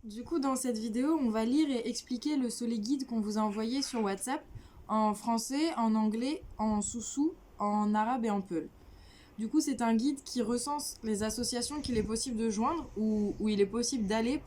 Du coup, dans cette vidéo, on va lire et expliquer le Solé-Guide qu'on vous a envoyé sur WhatsApp en français, en anglais, en soussou, en arabe et en peul. Du coup, c'est un guide qui recense les associations qu'il est possible de joindre ou où il est possible d'aller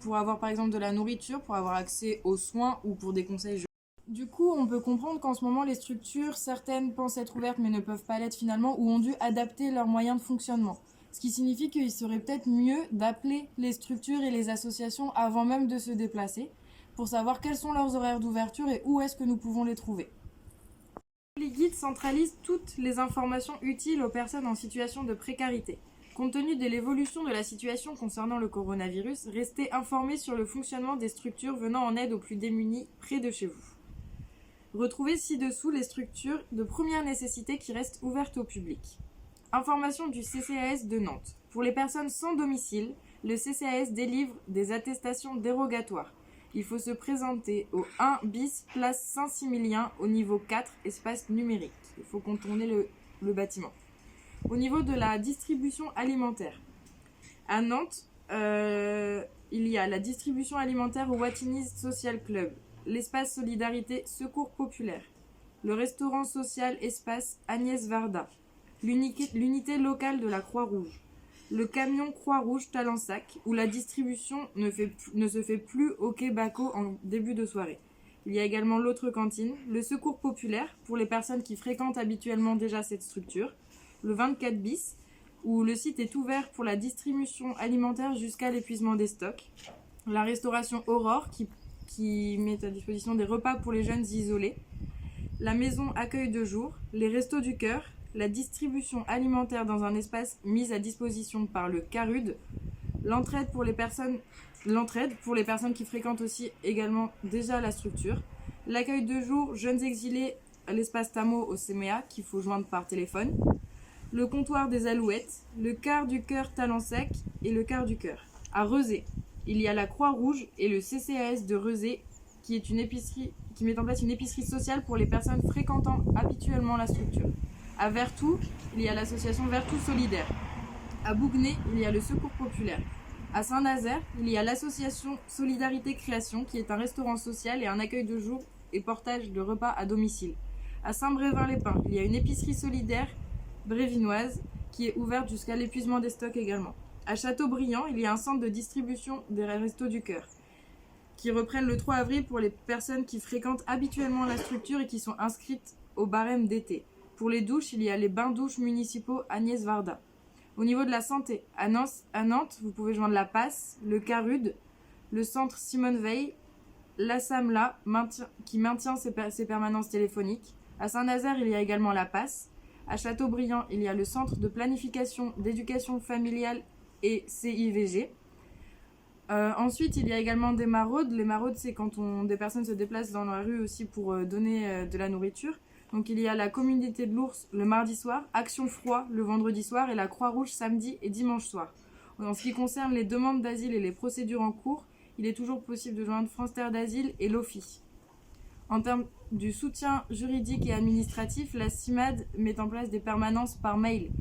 pour avoir par exemple de la nourriture, pour avoir accès aux soins ou pour des conseils. Du coup, on peut comprendre qu'en ce moment, les structures, certaines pensent être ouvertes mais ne peuvent pas l'être finalement, ou ont dû adapter leurs moyens de fonctionnement. Ce qui signifie qu'il serait peut-être mieux d'appeler les structures et les associations avant même de se déplacer, pour savoir quels sont leurs horaires d'ouverture et où est-ce que nous pouvons les trouver. Les guides centralisent toutes les informations utiles aux personnes en situation de précarité. Compte tenu de l'évolution de la situation concernant le coronavirus, restez informés sur le fonctionnement des structures venant en aide aux plus démunis près de chez vous. Retrouvez ci-dessous les structures de première nécessité qui restent ouvertes au public. Information du CCAS de Nantes. Pour les personnes sans domicile, le CCAS délivre des attestations dérogatoires. Il faut se présenter au 1 bis place Saint-Similien au niveau 4, espace numérique. Il faut contourner le bâtiment. Au niveau de la distribution alimentaire. À Nantes, il y a la distribution alimentaire au Wattinis Social Club, l'espace Solidarité Secours Populaire, le restaurant social Espace Agnès Varda, l'unité locale de la Croix-Rouge, le camion Croix-Rouge Talensac, où la distribution ne se fait plus au quai Baco en début de soirée. Il y a également l'autre cantine, le Secours Populaire, pour les personnes qui fréquentent habituellement déjà cette structure, le 24 bis, où le site est ouvert pour la distribution alimentaire jusqu'à l'épuisement des stocks, la restauration Aurore, qui met à disposition des repas pour les jeunes isolés, la maison accueil de jour, les restos du cœur, la distribution alimentaire dans un espace mis à disposition par le CARUD, l'entraide pour les personnes qui fréquentent aussi également déjà la structure, l'accueil de jour jeunes exilés à l'espace Tamo au CMEA qu'il faut joindre par téléphone, le comptoir des Alouettes, le quart du cœur Talensac et le quart du cœur. À Rezé, il y a la Croix-Rouge et le CCAS de Rezé qui met en place une épicerie sociale pour les personnes fréquentant habituellement la structure. À Vertou, il y a l'association Vertou Solidaire. À Bougnay, il y a le Secours Populaire. À Saint-Nazaire, il y a l'association Solidarité Création qui est un restaurant social et un accueil de jour et portage de repas à domicile. À Saint-Brévin-les-Pins, il y a une épicerie solidaire brévinoise qui est ouverte jusqu'à l'épuisement des stocks également. À Châteaubriand, il y a un centre de distribution des Restos du Cœur qui reprennent le 3 avril pour les personnes qui fréquentent habituellement la structure et qui sont inscrites au barème d'été. Pour les douches, il y a les bains-douches municipaux Agnès Varda. Au niveau de la santé, à Nantes, vous pouvez joindre la PASS, le CARUD, le centre Simone Veil, l'ASAMLA qui maintient ses permanences téléphoniques. À Saint-Nazaire, il y a également la PASS. À Châteaubriand, il y a le centre de planification d'éducation familiale et CIVG. Ensuite, il y a également des maraudes. Les maraudes, c'est quand des personnes se déplacent dans la rue aussi pour donner de la nourriture. Donc il y a la communauté de l'ours le mardi soir, Action Froid le vendredi soir et la Croix-Rouge samedi et dimanche soir. En ce qui concerne les demandes d'asile et les procédures en cours, il est toujours possible de joindre France Terre d'Asile et l'OFI. En termes du soutien juridique et administratif, la CIMAD met en place des permanences par mail.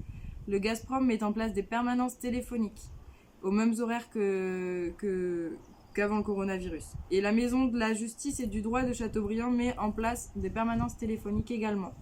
Le Gazprom met en place des permanences téléphoniques aux mêmes horaires qu'avant le coronavirus. Et la Maison de la Justice et du Droit de Châteaubriand met en place des permanences téléphoniques également.